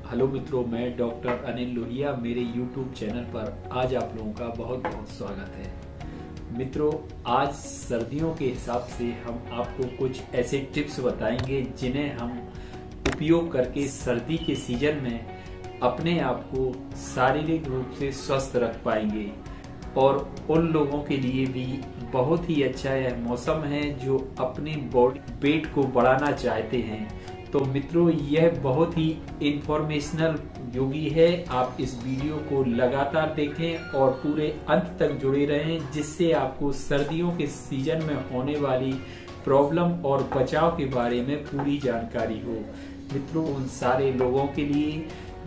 Hello मित्रों, मैं doctor Anil Lohia. मेरे YouTube चैनल पर आज आप लोगों का बहुत बहुत स्वागत है। मित्रों, आज सर्दियों के हिसाब से हम आपको कुछ ऐसे टिप्स बताएंगे जिन्हें हम उपयोग करके सर्दी के सीजन में अपने आप को शारीरिक रूप से स्वस्थ रख पाएंगे और उन लोगों के लिए भी बहुत ही अच्छा यह मौसम है जो अपनी बॉडी वेट को बढ़ाना चाहते हैं। तो मित्रों, यह बहुत ही इंफॉर्मेशनल योगी है। आप इस वीडियो को लगातार देखें और पूरे अंत तक जुड़े रहें, जिससे आपको सर्दियों के सीजन में होने वाली प्रॉब्लम और बचाव के बारे में पूरी जानकारी हो। मित्रों, उन सारे लोगों के लिए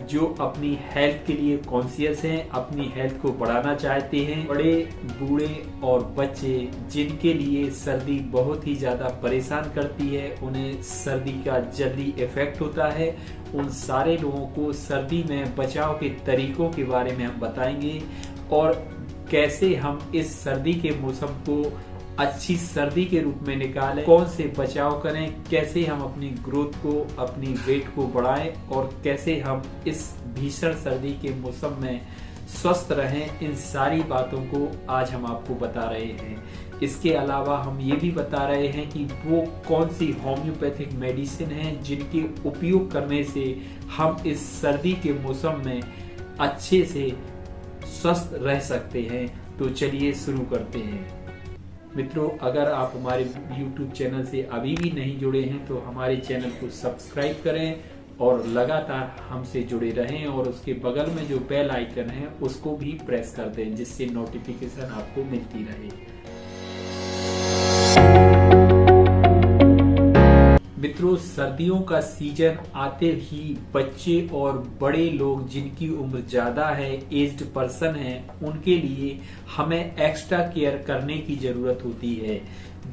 जो अपनी हेल्थ के लिए कॉन्शियस हैं, अपनी हेल्थ को बढ़ाना चाहते हैं, बड़े बूढ़े और बच्चे जिनके लिए सर्दी बहुत ही ज्यादा परेशान करती है, उन्हें सर्दी का जल्दी इफेक्ट होता है, उन सारे लोगों को सर्दी में बचाव के तरीकों के बारे में हम बताएंगे और कैसे हम इस सर्दी के मौसम को अच्छी सर्दी के रूप में निकालें, कौन से बचाव करें, कैसे हम अपनी ग्रोथ को, अपनी वेट को बढ़ाएं और कैसे हम इस भीषण सर्दी के मौसम में स्वस्थ रहें। इन सारी बातों को आज हम आपको बता रहे हैं। इसके अलावा हम ये भी बता रहे हैं कि वो कौन सी होम्योपैथिक मेडिसिन है जिनके उपयोग करने से हम इस सर्दी के मौसम में अच्छे से स्वस्थ रह सकते हैं। तो चलिए शुरू करते हैं। मित्रों, अगर आप हमारे YouTube चैनल से अभी भी नहीं जुड़े हैं तो हमारे चैनल को सब्सक्राइब करें और लगातार हमसे जुड़े रहें और उसके बगल में जो बेल आइकन है उसको भी प्रेस कर दें, जिससे नोटिफिकेशन आपको मिलती रहे। मित्रों, सर्दियों का सीजन आते ही बच्चे और बड़े लोग जिनकी उम्र ज्यादा है, एज्ड पर्सन है, उनके लिए हमें एक्स्ट्रा केयर करने की जरूरत होती है।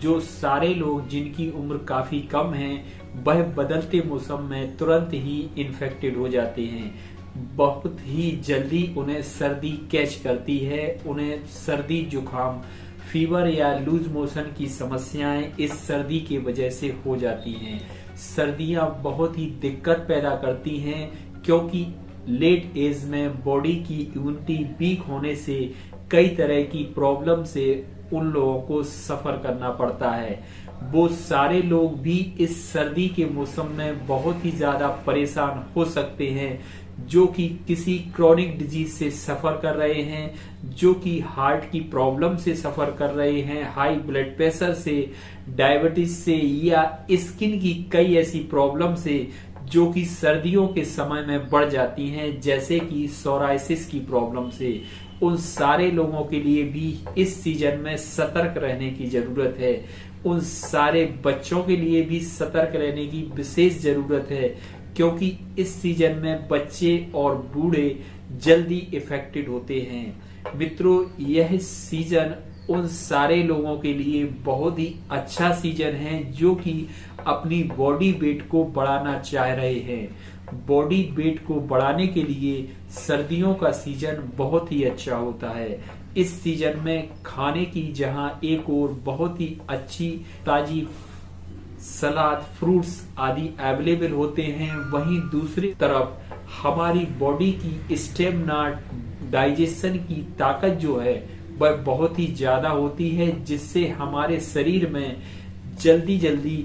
जो सारे लोग जिनकी उम्र काफी कम है, वह बदलते मौसम में तुरंत ही इन्फेक्टेड हो जाते हैं। बहुत ही जल्दी उन्हें सर्दी कैच करती है। उन्हें सर्दी, जुकाम, फीवर या लूज मोशन की समस्याएं इस सर्दी की वजह से हो जाती हैं। सर्दियां बहुत ही दिक्कत पैदा करती हैं क्योंकि लेट एज में बॉडी की इम्यूनिटी वीक होने से कई तरह की प्रॉब्लम से उन लोगों को सफर करना पड़ता है। वो सारे लोग भी इस सर्दी के मौसम में बहुत ही ज्यादा परेशान हो सकते हैं, जो कि किसी क्रॉनिक डिजीज से सफर कर रहे हैं, जो कि हार्ट की प्रॉब्लम से सफर कर रहे हैं, हाई ब्लड प्रेशर से, डायबिटीज से या स्किन की कई ऐसी प्रॉब्लम से जो कि सर्दियों के समय में बढ़ जाती हैं, जैसे कि सोराइसिस की प्रॉब्लम से। उन सारे लोगों के लिए भी इस सीजन में सतर्क रहने की जरूरत है। उन सारे बच्चों के लिए भी सतर्क रहने की विशेष जरूरत है, क्योंकि इस सीजन में बच्चे और बूढ़े जल्दी इफेक्टेड होते हैं। मित्रों, यह सीजन उन सारे लोगों के लिए बहुत ही अच्छा सीजन है जो कि अपनी बॉडी वेट को बढ़ाना चाह रहे हैं। बॉडी वेट को बढ़ाने के लिए सर्दियों का सीजन बहुत ही अच्छा होता है। इस सीजन में खाने की जहां एक और बहुत ही अच्छी ताजी सलाद, फ्रूट्स आदि अवेलेबल होते हैं, वहीं दूसरी तरफ हमारी बॉडी की स्टेमिना, डाइजेशन की ताकत जो है वह बहुत ही ज्यादा होती है, जिससे हमारे शरीर में जल्दी जल्दी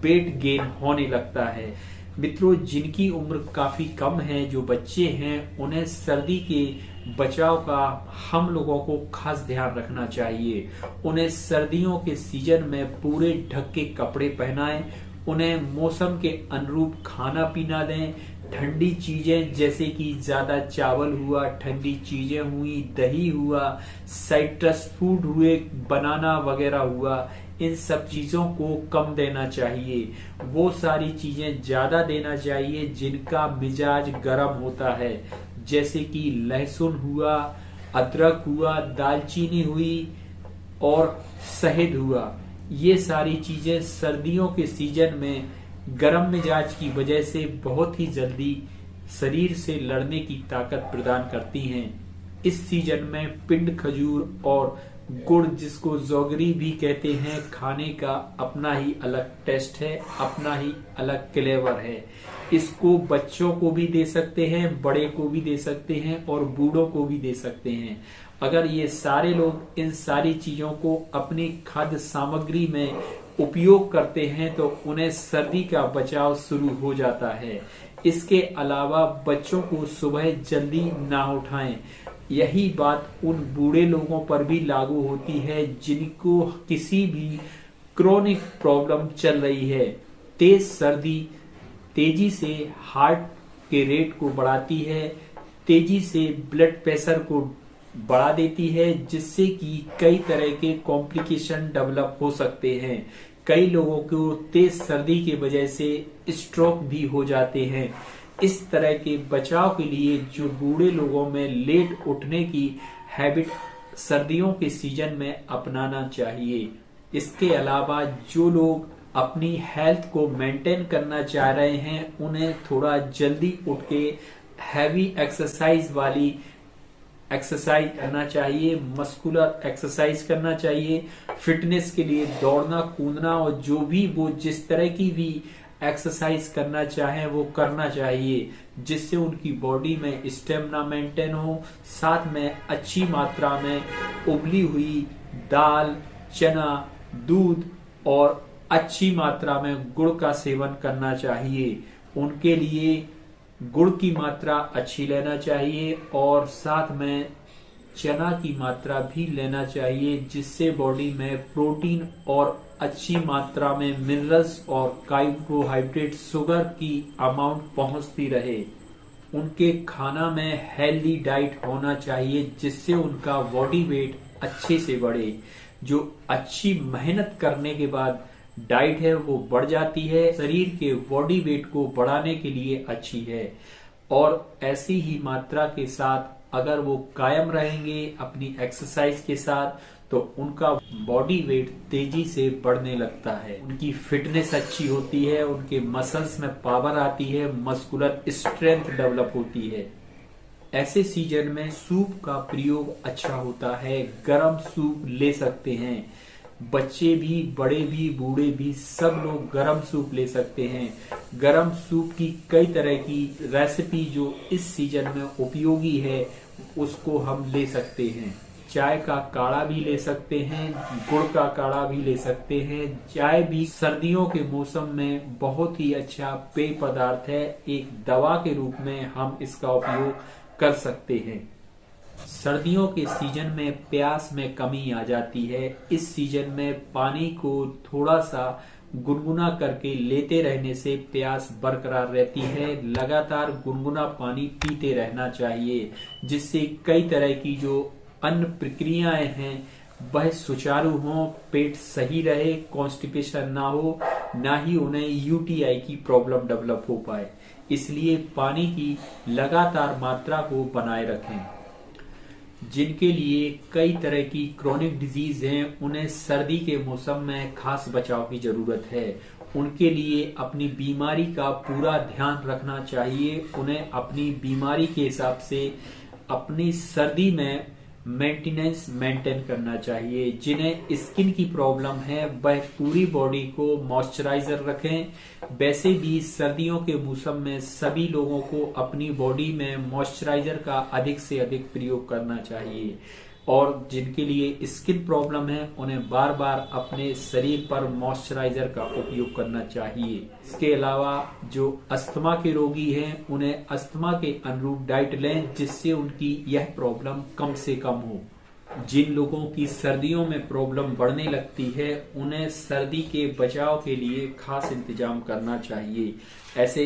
वेट गेन होने लगता है। मित्रों, जिनकी उम्र काफी कम है, जो बच्चे हैं, उन्हें सर्दी के बचाव का हम लोगों को खास ध्यान रखना चाहिए। उन्हें सर्दियों के सीजन में पूरे ढक के कपड़े पहनाएं, उन्हें मौसम के अनुरूप खाना पीना दें। ठंडी चीजें जैसे कि ज्यादा चावल हुआ, ठंडी चीजें हुई, दही हुआ, साइट्रस फूड हुए, बनाना वगैरह हुआ, इन सब चीजों को कम देना चाहिए। वो सारी चीजें ज्यादा देना चाहिए जिनका मिजाज गर्म होता है, जैसे कि लहसुन हुआ, अदरक हुआ, दालचीनी हुई और शहद हुआ। ये सारी चीजें सर्दियों के सीजन में गर्म मिजाज की वजह से बहुत ही जल्दी शरीर से लड़ने की ताकत प्रदान करती हैं। इस सीजन में पिंड, खजूर और गुड़, जिसको जोगरी भी कहते हैं, खाने का अपना ही अलग टेस्ट है, अपना ही अलग फ्लेवर है। इसको बच्चों को भी दे सकते हैं, बड़े को भी दे सकते हैं और बूढ़ों को भी दे सकते हैं। अगर ये सारे लोग इन सारी चीजों को अपनी खाद्य सामग्री में उपयोग करते हैं तो उन्हें सर्दी का बचाव शुरू हो जाता है। इसके अलावा बच्चों को सुबह जल्दी ना उठाएं। यही बात उन बूढ़े लोगों पर भी लागू होती है जिनको किसी भी क्रोनिक प्रॉब्लम चल रही है। तेज सर्दी तेजी से हार्ट के रेट को बढ़ाती है, तेजी से ब्लड प्रेशर को बढ़ा देती है, जिससे कि कई तरह के कॉम्प्लिकेशन डेवलप हो सकते हैं। कई लोगों को तेज सर्दी की वजह से स्ट्रोक भी हो जाते हैं। इस तरह के बचाव के लिए जो बूढ़े लोगों में लेट उठने की हैबिट सर्दियों के सीजन में अपनाना चाहिए। इसके अलावा जो लोग अपनी हेल्थ को मेंटेन करना चाह रहे हैं उन्हें थोड़ा जल्दी उठ के हैवी एक्सरसाइज वाली एक्सरसाइज करना चाहिए, मस्कुलर एक्सरसाइज करना चाहिए। फिटनेस के लिए दौड़ना कूदना और जो भी वो जिस तरह की भी एक्सरसाइज करना चाहे वो करना चाहिए, जिससे उनकी बॉडी में स्टेमिना मेंटेन हो। साथ में अच्छी मात्रा में उबली हुई दाल, चना, दूध और अच्छी मात्रा में गुड़ का सेवन करना चाहिए। उनके लिए गुड़ की मात्रा अच्छी लेना चाहिए और साथ में चना की मात्रा भी लेना चाहिए, जिससे बॉडी में प्रोटीन और अच्छी मात्रा में मिनरल्स और कार्बोहाइड्रेट शुगर की अमाउंट पहुंचती रहे। उनके खाना में हेल्दी डाइट होना चाहिए, जिससे उनका बॉडी वेट अच्छे से बढ़े। जो अच्छी मेहनत करने के बाद डाइट है वो बढ़ जाती है, शरीर के बॉडी वेट को बढ़ाने के लिए अच्छी है। और ऐसी ही मात्रा के साथ अगर वो कायम रहेंगे अपनी एक्सरसाइज के साथ तो उनका बॉडी वेट तेजी से बढ़ने लगता है, उनकी फिटनेस अच्छी होती है, उनके मसल्स में पावर आती है, मस्कुलर स्ट्रेंथ डेवलप होती है। ऐसे सीजन में सूप का प्रयोग अच्छा होता है। गर्म सूप ले सकते हैं, बच्चे भी, बड़े भी, बूढ़े भी, सब लोग गरम सूप ले सकते हैं। गरम सूप की कई तरह की रेसिपी जो इस सीजन में उपयोगी है उसको हम ले सकते हैं। चाय का काढ़ा भी ले सकते हैं, गुड़ का काढ़ा भी ले सकते हैं। चाय भी सर्दियों के मौसम में बहुत ही अच्छा पेय पदार्थ है, एक दवा के रूप में हम इसका उपयोग कर सकते हैं। सर्दियों के सीजन में प्यास में कमी आ जाती है। इस सीजन में पानी को थोड़ा सा गुनगुना करके लेते रहने से प्यास बरकरार रहती है। लगातार गुनगुना पानी पीते रहना चाहिए, जिससे कई तरह की जो अन्न प्रक्रियाएं हैं वह सुचारू हों, पेट सही रहे, कॉन्स्टिपेशन ना हो, ना ही उन्हें यूटीआई की प्रॉब्लम डेवलप हो पाए। इसलिए पानी की लगातार मात्रा को बनाए रखें। जिनके लिए कई तरह की क्रोनिक डिजीज हैं उन्हें सर्दी के मौसम में खास बचाव की जरूरत है। उनके लिए अपनी बीमारी का पूरा ध्यान रखना चाहिए। उन्हें अपनी बीमारी के हिसाब से अपनी सर्दी में मेंटेनेंस मेंटेन करना चाहिए। जिन्हें स्किन की प्रॉब्लम है वह पूरी बॉडी को मॉइस्चराइजर रखें। वैसे भी सर्दियों के मौसम में सभी लोगों को अपनी बॉडी में मॉइस्चराइजर का अधिक से अधिक प्रयोग करना चाहिए। और जिनके लिए स्किन प्रॉब्लम है उन्हें बार बार अपने शरीर पर मॉइस्चराइजर का उपयोग करना चाहिए। इसके अलावा जो अस्थमा के रोगी हैं उन्हें अस्थमा के अनुरूप डाइट लें, जिससे उनकी यह प्रॉब्लम कम से कम हो। जिन लोगों की सर्दियों में प्रॉब्लम बढ़ने लगती है उन्हें सर्दी के बचाव के लिए खास इंतजाम करना चाहिए। ऐसे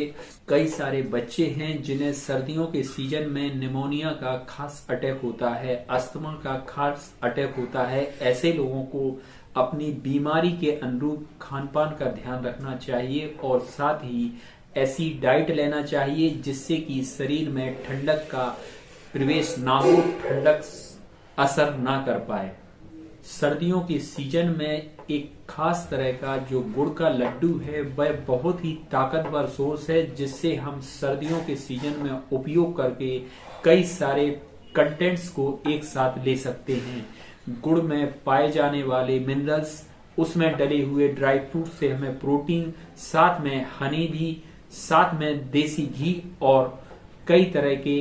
कई सारे बच्चे हैं जिन्हें सर्दियों के सीजन में निमोनिया का खास अटैक होता है, अस्थमा का खास अटैक होता है। ऐसे लोगों को अपनी बीमारी के अनुरूप खान पान का ध्यान रखना चाहिए और साथ ही ऐसी डाइट लेना चाहिए जिससे कि शरीर में ठंडक का प्रवेश ना हो, ठंडक असर ना कर पाए। सर्दियों के सीजन में एक खास तरह का जो गुड़ का लड्डू है वह बहुत ही ताकतवर सोर्स है, जिससे हम सर्दियों के सीजन में उपयोग करके कई सारे कंटेंट्स को एक साथ ले सकते हैं। गुड़ में पाए जाने वाले मिनरल्स, उसमें डले हुए ड्राई फ्रूट से हमें प्रोटीन, साथ में हनी भी, साथ में देसी घी और कई तरह के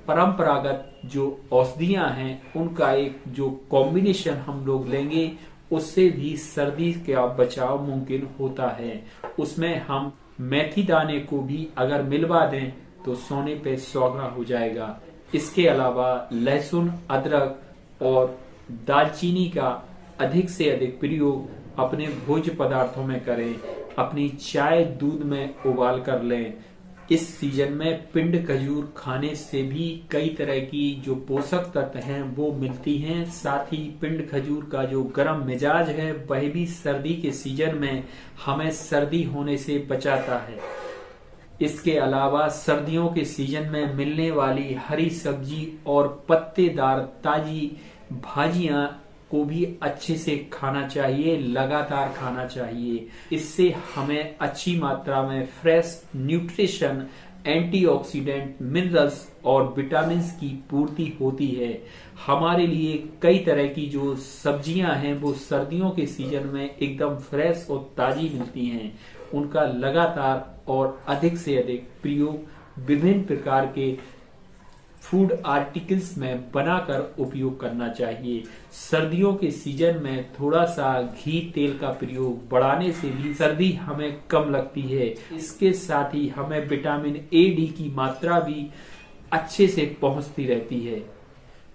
परंपरागत जो औषधियां हैं उनका एक जो कॉम्बिनेशन हम लोग लेंगे उससे भी सर्दी का बचाव मुमकिन होता है। उसमें हम मेथी दाने को भी अगर मिलवा दें तो सोने पे सुहागा हो जाएगा। इसके अलावा लहसुन, अदरक और दालचीनी का अधिक से अधिक प्रयोग अपने भोज्य पदार्थों में करें। अपनी चाय दूध में उबाल कर लें। इस सीजन में पिंड खजूर खाने से भी कई तरह की जो पोषक तत्व हैं वो मिलती हैं। साथ ही पिंड खजूर का जो गर्म मिजाज है वह भी सर्दी के सीजन में हमें सर्दी होने से बचाता है। इसके अलावा सर्दियों के सीजन में मिलने वाली हरी सब्जी और पत्तेदार ताजी भाजियां को भी अच्छे से खाना चाहिए, लगातार खाना चाहिए। इससे हमें अच्छी मात्रा में फ्रेश न्यूट्रिशन, एंटीऑक्सीडेंट, मिनरल्स और विटामिन की पूर्ति होती है। हमारे लिए कई तरह की जो सब्जियां हैं वो सर्दियों के सीजन में एकदम फ्रेश और ताजी मिलती हैं। उनका लगातार और अधिक से अधिक प्रयोग विभिन्न प्रकार के फूड आर्टिकल्स में बनाकर उपयोग करना चाहिए। सर्दियों के सीजन में थोड़ा सा घी तेल का प्रयोग बढ़ाने से भी सर्दी हमें कम लगती है। इसके साथ ही हमें विटामिन ए, डी की मात्रा भी अच्छे से पहुंचती रहती है।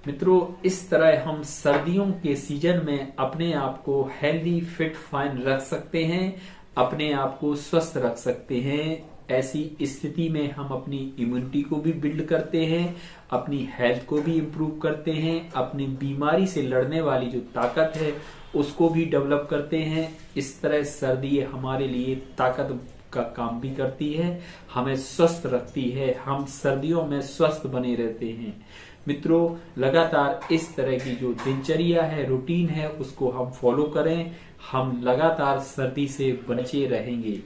मित्रों, इस तरह हम सर्दियों के सीजन में अपने आप को हेल्दी, फिट, फाइन रख सकते हैं, अपने आप को स्वस्थ रख सकते हैं। ऐसी स्थिति में हम अपनी इम्यूनिटी को भी बिल्ड करते हैं, अपनी हेल्थ को भी इम्प्रूव करते हैं, अपनी बीमारी से लड़ने वाली जो ताकत है उसको भी डेवलप करते हैं। इस तरह सर्दी हमारे लिए ताकत का काम भी करती है, हमें स्वस्थ रखती है, हम सर्दियों में स्वस्थ बने रहते हैं। मित्रों, लगातार इस तरह की जो दिनचर्या है, रूटीन है, उसको हम फॉलो करें, हम लगातार सर्दी से बचे रहेंगे।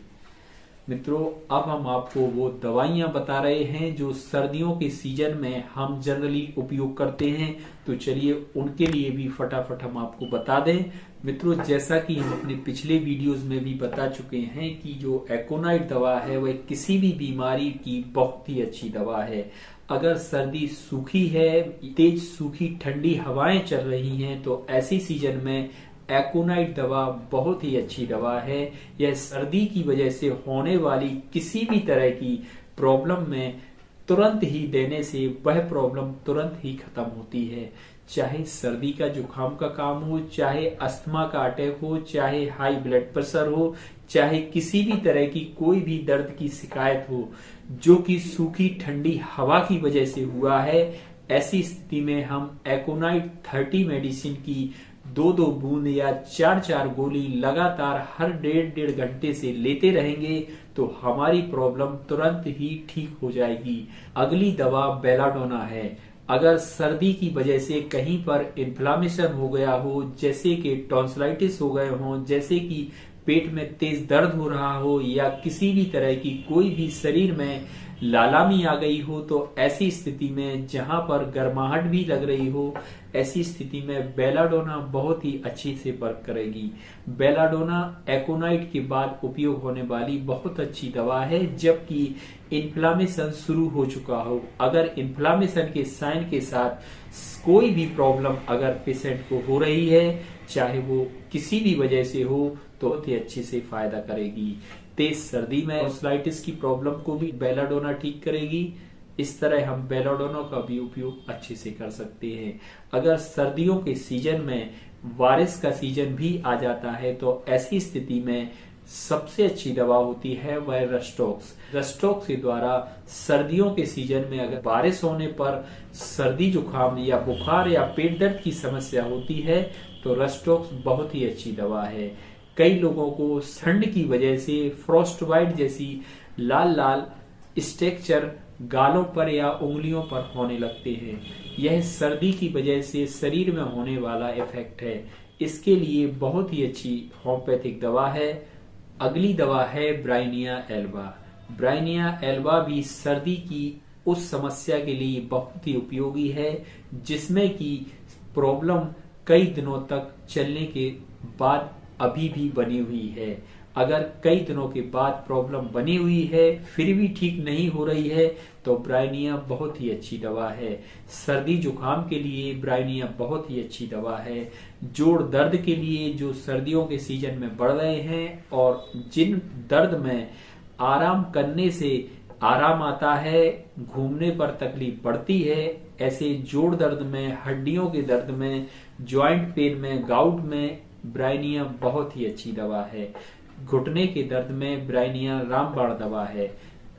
मित्रों, अब हम आपको वो दवाइयां बता रहे हैं जो सर्दियों के सीजन में हम जनरली उपयोग करते हैं। तो चलिए उनके लिए भी फटाफट हम आपको बता दें। मित्रों, जैसा कि हम अपने पिछले वीडियोस में भी बता चुके हैं कि जो एकोनाइट दवा है वह किसी भी बीमारी की बहुत ही अच्छी दवा है। अगर सर्दी सूखी है, तेज सूखी ठंडी हवाएं चल रही हैं, तो ऐसी सीजन में एकोनाइट दवा बहुत ही अच्छी दवा है। यह सर्दी की वजह से होने वाली किसी भी तरह की प्रॉब्लम में तुरंत ही देने से वह प्रॉब्लम तुरंत ही खत्म होती है। चाहे सर्दी का जुकाम का काम हो, चाहे अस्थमा का अटैक हो, चाहे हाई ब्लड प्रेशर हो, चाहे किसी भी तरह की कोई भी दर्द की शिकायत हो जो कि सूखी ठंडी हवा की वजह से हुआ है, ऐसी स्थिति में हम एकोनाइट 30 मेडिसिन की 2-2 बूंद या 4-4 गोली लगातार हर 1.5 घंटे से लेते रहेंगे तो हमारी प्रॉब्लम तुरंत ही ठीक हो जाएगी। अगली दवा बेलाडोना है। अगर सर्दी की वजह से कहीं पर इन्फ्लामेशन हो गया हो, जैसे कि टॉन्सिलाइटिस हो गए हो, जैसे कि पेट में तेज दर्द हो रहा हो या किसी भी तरह की कोई भी शरीर में लालामी आ गई हो, तो ऐसी स्थिति में जहां पर गर्माहट भी लग रही हो, ऐसी स्थिति में बेलाडोना बहुत ही अच्छी से वर्क करेगी। बेलाडोना एकोनाइट के बाद उपयोग होने वाली बहुत अच्छी दवा है जबकि इन्फ्लामेशन शुरू हो चुका हो। अगर इन्फ्लामेशन के साइन के साथ कोई भी प्रॉब्लम अगर पेशेंट को हो रही है, चाहे वो किसी भी वजह से हो, तो बहुत ही अच्छे से फायदा करेगी। तेज सर्दी में टॉन्सिलाइटिस की प्रॉब्लम को भी बेलाडोना ठीक करेगी। इस तरह हम बेलाडोना का भी उपयोग अच्छे से कर सकते हैं। अगर सर्दियों के सीजन में बारिश का सीजन भी आ जाता है तो ऐसी स्थिति में सबसे अच्छी दवा होती है वह रस्टॉक्स। रस्टॉक्स के द्वारा सर्दियों के सीजन में अगर बारिश होने पर सर्दी जुकाम या बुखार या पेट दर्द की समस्या होती है तो रस्टॉक्स बहुत ही अच्छी दवा है। कई लोगों को ठंड की वजह से फ्रॉस्ट बाइट जैसी लाल लाल स्ट्रक्चर गालों पर या उंगलियों पर होने लगते हैं। यह सर्दी की वजह से शरीर में होने वाला इफेक्ट है। इसके लिए बहुत ही अच्छी होम्योपैथिक दवा है। अगली दवा है ब्राइनिया एल्बा। ब्राइनिया एल्बा भी सर्दी की उस समस्या के लिए बहुत ही उपयोगी है जिसमें कि प्रॉब्लम कई दिनों तक चलने के बाद अभी भी बनी हुई है। अगर कई दिनों के बाद प्रॉब्लम बनी हुई है फिर भी ठीक नहीं हो रही है तो ब्राइनिया बहुत ही अच्छी दवा है। सर्दी जुकाम के लिए ब्राइनिया बहुत ही अच्छी दवा है। जोड़ दर्द के लिए जो सर्दियों के सीजन में बढ़ रहे हैं और जिन दर्द में आराम करने से आराम आता है, घूमने पर तकलीफ बढ़ती है, ऐसे जोड़ दर्द में, हड्डियों के दर्द में, ज्वाइंट पेन में, गाउट में ब्राइनिया बहुत ही अच्छी दवा है। घुटने के दर्द में ब्राइनिया रामबाण दवा है।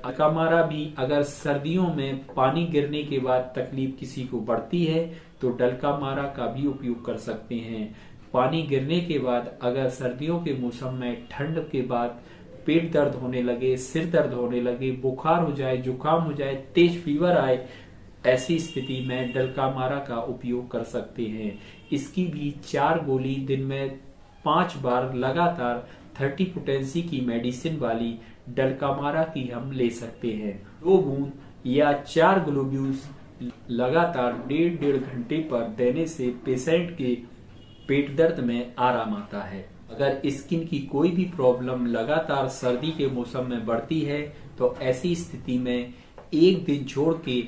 अकामारा भी अगर सर्दियों में पानी गिरने के बाद तकलीफ किसी को बढ़ती है तो डलका मारा का भी उपयोग कर सकते हैं। पानी गिरने के बाद अगर सर्दियों के मौसम में ठंड के बाद पेट दर्द होने लगे, सिर दर्द होने लगे, बुखार हो जाए, जुकाम हो जाए, तेज फीवर आए, ऐसी स्थिति में डलका मारा का उपयोग कर सकते हैं। इसकी भी 4 गोली दिन में 5 बार लगातार 30 पोटेंसी की मेडिसिन वाली डलकामारा की हम ले सकते हैं। 2 बूंद या 4 ग्लोब्यूल्स लगातार 1.5 घंटे पर देने से पेशेंट के पेट दर्द में आराम आता है। अगर स्किन की कोई भी प्रॉब्लम लगातार सर्दी के मौसम में बढ़ती है तो ऐसी स्थिति में एक दिन छोड़ के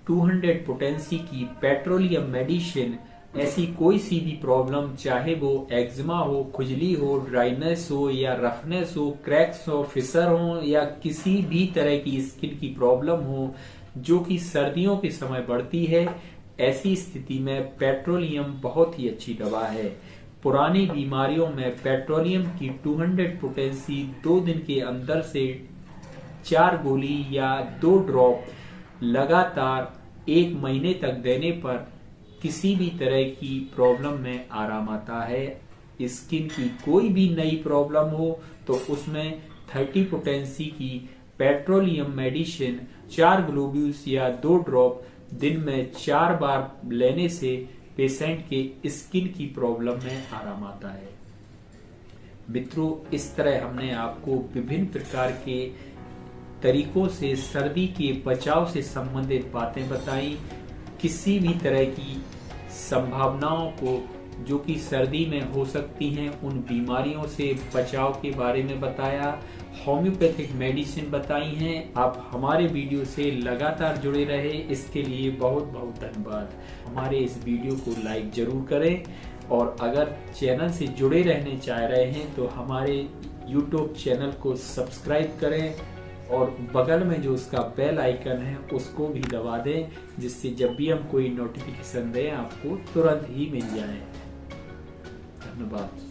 200 पोटेंसी की पेट्रोलियम मेडिसिन, ऐसी कोई सी भी प्रॉब्लम, चाहे वो एक्जिमा हो, खुजली हो, ड्राइनेस हो या रफनेस हो, क्रैक्स हो, फिसर हो या किसी भी तरह की स्किन की प्रॉब्लम हो जो कि सर्दियों के समय बढ़ती है, ऐसी स्थिति में पेट्रोलियम बहुत ही अच्छी दवा है। पुरानी बीमारियों में पेट्रोलियम की 200 पोटेंसी 2 दिन के अंदर से 4 गोली या 2 ड्रॉप लगातार 1 महीने तक देने पर किसी भी तरह की प्रॉब्लम में आराम आता है। स्किन की कोई भी नई प्रॉब्लम हो तो उसमें 30 पोटेंसी की पेट्रोलियम मेडिसिन 4 ग्लोब्यूल्स या 2 ड्रॉप दिन में 4 बार लेने से पेशेंट के स्किन की प्रॉब्लम में आराम आता है। मित्रों, इस तरह हमने आपको विभिन्न प्रकार के तरीकों से सर्दी के बचाव से संबंधित बातें बताई। किसी भी तरह की संभावनाओं को जो कि सर्दी में हो सकती हैं उन बीमारियों से बचाव के बारे में बताया। होम्योपैथिक मेडिसिन बताई हैं। आप हमारे वीडियो से लगातार जुड़े रहे, इसके लिए बहुत बहुत धन्यवाद। हमारे इस वीडियो को लाइक जरूर करें और अगर चैनल से जुड़े रहने चाह रहे हैं तो हमारे यूट्यूब चैनल को सब्सक्राइब करें और बगल में जो उसका बेल आइकन है उसको भी दबा दें, जिससे जब भी हम कोई नोटिफिकेशन दें आपको तुरंत ही मिल जाए। धन्यवाद।